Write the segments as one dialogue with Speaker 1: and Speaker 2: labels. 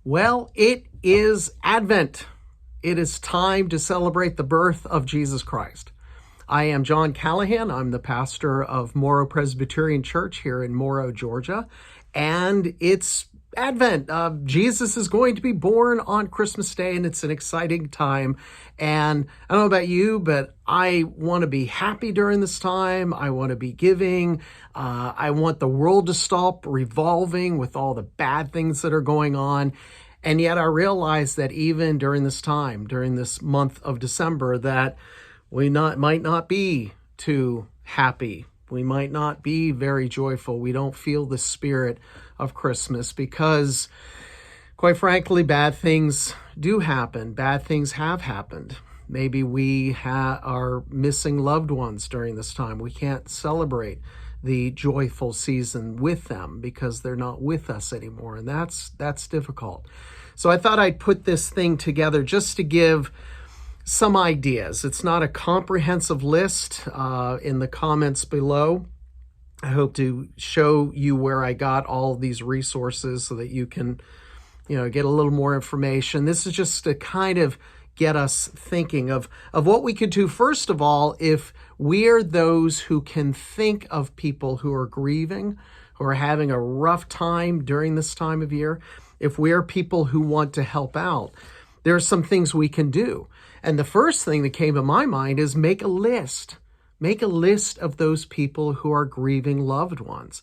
Speaker 1: Well, it is Advent. It is time to celebrate the birth of Jesus Christ. I am John Callahan. I'm the pastor of Morrow Presbyterian Church here in Morrow, Georgia. And it's Advent. Jesus is going to be born on Christmas Day, and it's an exciting time. And I don't know about you, but I want to be happy during this time. I want to be giving. I want the world to stop revolving with all the bad things that are going on. And yet I realize that even during this time, during this month of December, that we might not be too happy. We might not be very joyful. We don't feel the spirit of Christmas because, quite frankly, bad things do happen. Bad things have happened. Maybe we are missing loved ones during this time. We can't celebrate the joyful season with them because they're not with us anymore, and that's difficult. So I thought I'd put this thing together just to give some ideas. It's not a comprehensive list. In the comments below, I hope to show you where I got all of these resources so that you can, get a little more information. This is just to kind of get us thinking of what we could do. First of all, if we are those who can think of people who are grieving, who are having a rough time during this time of year, if we are people who want to help out, there are some things we can do. And the first thing that came to my mind is make a list. Make a list of those people who are grieving loved ones.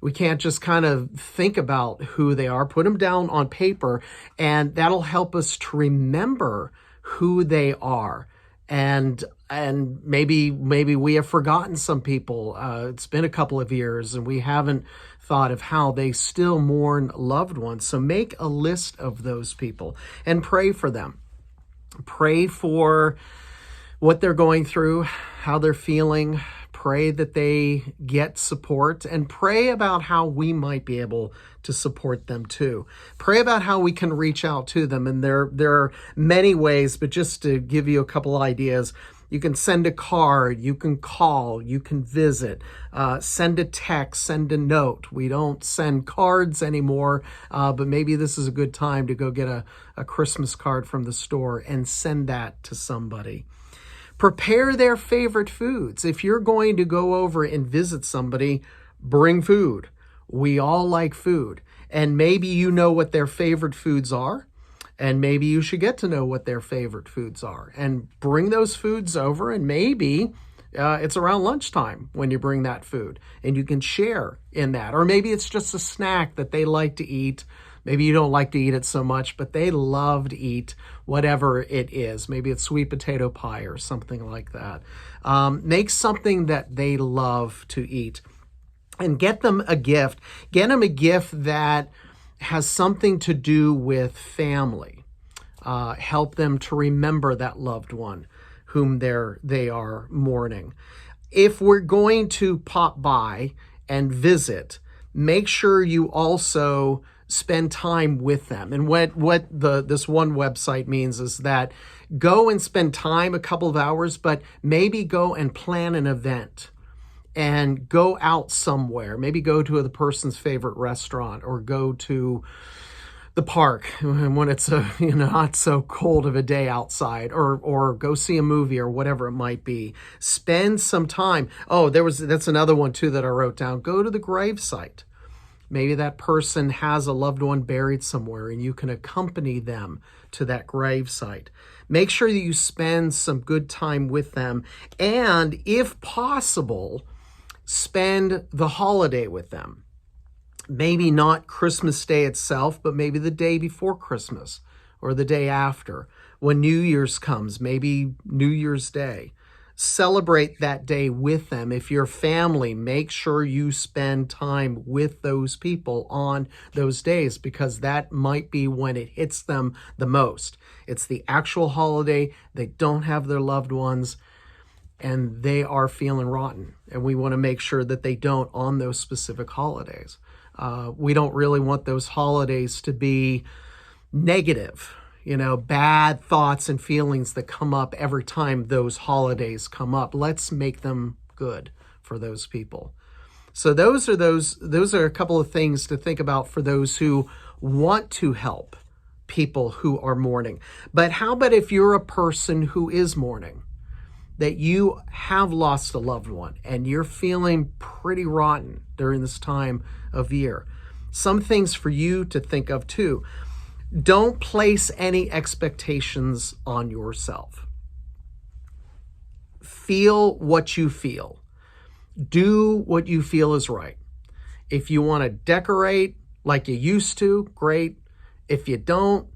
Speaker 1: We can't just kind of think about who they are, put them down on paper, and that'll help us to remember who they are. And maybe we have forgotten some people. It's been a couple of years and we haven't thought of how they still mourn loved ones. So make a list of those people and pray for them. Pray for what they're going through, how they're feeling. Pray that they get support, and pray about how we might be able to support them too. Pray about how we can reach out to them. And there are many ways, but just to give you a couple ideas, you can send a card, you can call, you can visit, send a text, send a note. We don't send cards anymore, but maybe this is a good time to go get a Christmas card from the store and send that to somebody. Prepare their favorite foods. If you're going to go over and visit somebody, bring food. We all like food. And maybe you know what their favorite foods are. And maybe you should get to know what their favorite foods are. And bring those foods over, and maybe it's around lunchtime when you bring that food. And you can share in that. Or maybe it's just a snack that they like to eat. Maybe you don't like to eat it so much, but they love to eat whatever it is. Maybe it's sweet potato pie or something like that. Make something that they love to eat and get them a gift. Get them a gift that has something to do with family. Help them to remember that loved one whom they are mourning. If we're going to pop by and visit, make sure you also spend time with them. And what this one website means is that go and spend time, a couple of hours, but maybe go and plan an event and go out somewhere. Maybe go to the person's favorite restaurant or go to the park when it's not so cold of a day outside, or go see a movie or whatever it might be. Spend some time. Oh, that's another one too that I wrote down. Go to the gravesite. Maybe that person has a loved one buried somewhere and you can accompany them to that gravesite. Make sure that you spend some good time with them. And if possible, spend the holiday with them. Maybe not Christmas Day itself, but maybe the day before Christmas or the day after. When New Year's comes, maybe New Year's Day. Celebrate that day with them. If you're family, make sure you spend time with those people on those days, because that might be when it hits them the most. It's the actual holiday. They don't have their loved ones and they are feeling rotten. And we want to make sure that they don't on those specific holidays. We don't really want those holidays to be negative. Bad thoughts and feelings that come up every time those holidays come up. Let's make them good for those people. So those are a couple of things to think about for those who want to help people who are mourning. But how about if you're a person who is mourning, that you have lost a loved one and you're feeling pretty rotten during this time of year? Some things for you to think of too. Don't place any expectations on yourself. Feel what you feel. Do what you feel is right. If you want to decorate like you used to, great. If you don't,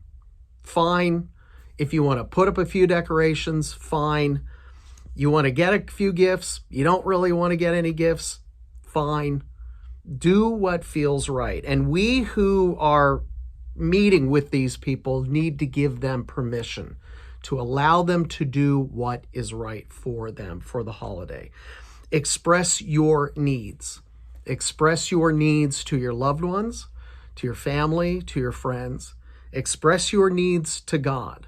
Speaker 1: fine. If you want to put up a few decorations, fine. You want to get a few gifts, you don't really want to get any gifts, fine. Do what feels right. And we who are meeting with these people need to give them permission to allow them to do what is right for them for the holiday. Express your needs. Express your needs to your loved ones, to your family, to your friends. Express your needs to God.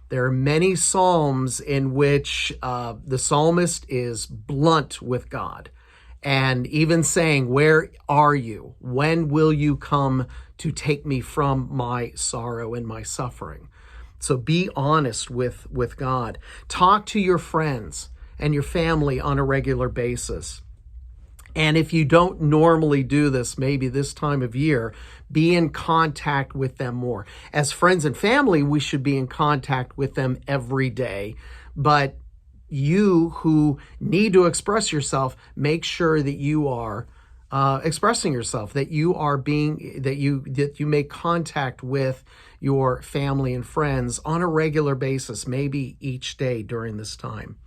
Speaker 1: There are many psalms in which the psalmist is blunt with God and even saying, "Where are you? When will you come to take me from my sorrow and my suffering?" So be honest with God. Talk to your friends and your family on a regular basis. And if you don't normally do this, maybe this time of year, be in contact with them more. As friends and family, we should be in contact with them every day. But you who need to express yourself, make sure that you are expressing yourself, that you make contact with your family and friends on a regular basis, maybe each day during this time.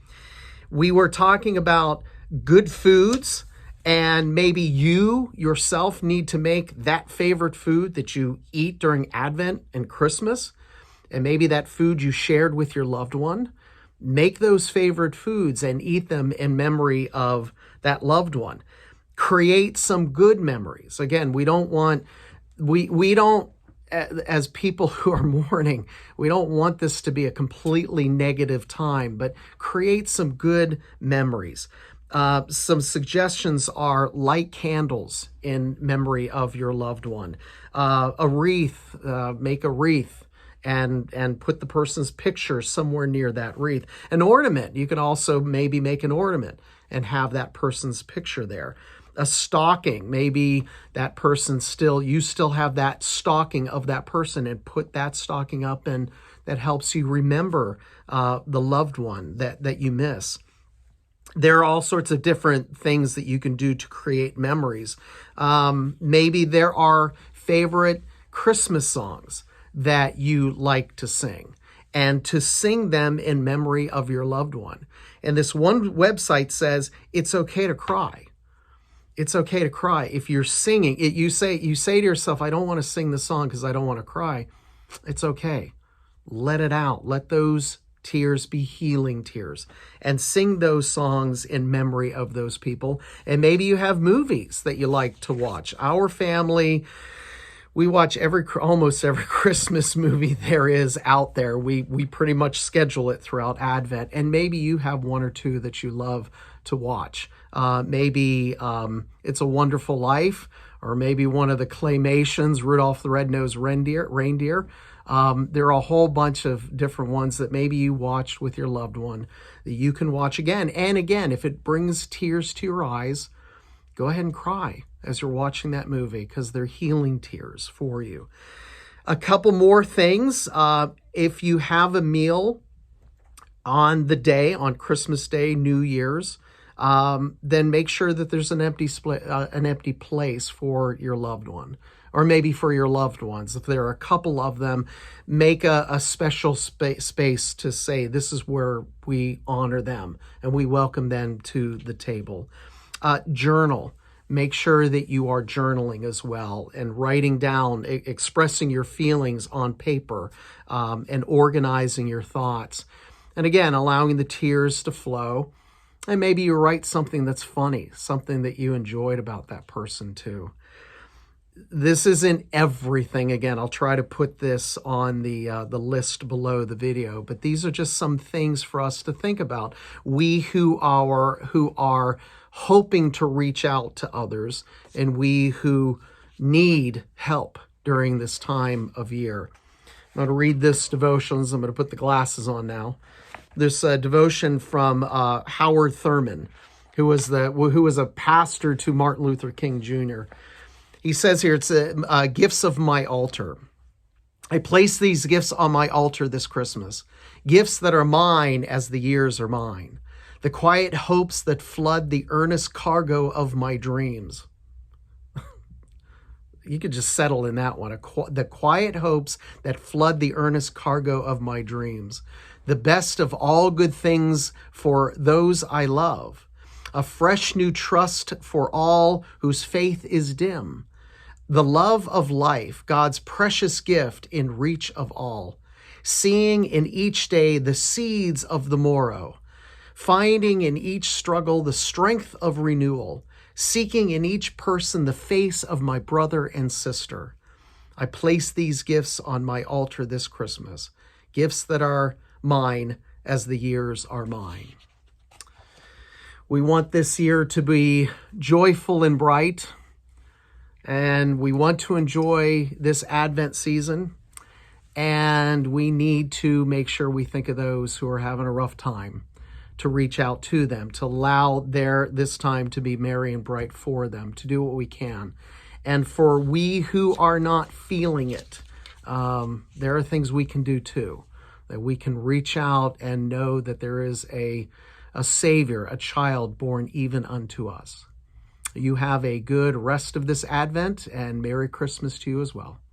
Speaker 1: We were talking about good foods. And maybe you yourself need to make that favorite food that you eat during Advent and Christmas. And maybe that food you shared with your loved one. Make those favorite foods and eat them in memory of that loved one. Create some good memories. Again, we don't, as people who are mourning, we don't want this to be a completely negative time, but create some good memories. Some suggestions are light candles in memory of your loved one. A wreath, make a wreath and put the person's picture somewhere near that wreath. An ornament, you can also maybe make an ornament and have that person's picture there. A stocking, maybe that person you still have that stocking of that person and put that stocking up, and that helps you remember the loved one that you miss. There are all sorts of different things that you can do to create memories. Maybe there are favorite Christmas songs that you like to sing, and to sing them in memory of your loved one. And this one website says it's okay to cry. It's okay to cry. If you're singing it, you say to yourself, "I don't want to sing the song because I don't want to cry." It's okay. Let it out. Let those tears be healing tears, and sing those songs in memory of those people. And maybe you have movies that you like to watch. Our family, we watch almost every Christmas movie there is out there. We pretty much schedule it throughout Advent, and maybe you have one or two that you love to watch. Maybe It's a Wonderful Life, or maybe one of the claymations, Rudolph the Red-Nosed Reindeer. There are a whole bunch of different ones that maybe you watched with your loved one that you can watch again and again. If it brings tears to your eyes, go ahead and cry as you're watching that movie, because they're healing tears for you. A couple more things. If you have a meal on Christmas Day, New Year's, then make sure that there's an empty place for your loved one, or maybe for your loved ones. If there are a couple of them, make a special space to say, this is where we honor them and we welcome them to the table. Journal. Make sure that you are journaling as well, and writing down, expressing your feelings on paper, and organizing your thoughts. And again, allowing the tears to flow. And maybe you write something that's funny, something that you enjoyed about that person too. This isn't everything. Again, I'll try to put this on the list below the video, but these are just some things for us to think about. We who are hoping to reach out to others, and we who need help during this time of year. I'm going to read this devotions. I'm going to put the glasses on now. This devotion from Howard Thurman, who was a pastor to Martin Luther King Jr. He says here, it's gifts of my altar. I place these gifts on my altar this Christmas, gifts that are mine as the years are mine, the quiet hopes that flood the earnest cargo of my dreams. You could just settle in that one. The quiet hopes that flood the earnest cargo of my dreams. The best of all good things for those I love. A fresh new trust for all whose faith is dim. The love of life, God's precious gift in reach of all. Seeing in each day the seeds of the morrow. Finding in each struggle the strength of renewal. Seeking in each person the face of my brother and sister. I place these gifts on my altar this Christmas, gifts that are mine as the years are mine. We want this year to be joyful and bright, and we want to enjoy this Advent season, and we need to make sure we think of those who are having a rough time, to reach out to them, to allow this time to be merry and bright for them, to do what we can. And for we who are not feeling it, there are things we can do too, that we can reach out and know that there is a Savior, a child born even unto us. You have a good rest of this Advent, and Merry Christmas to you as well.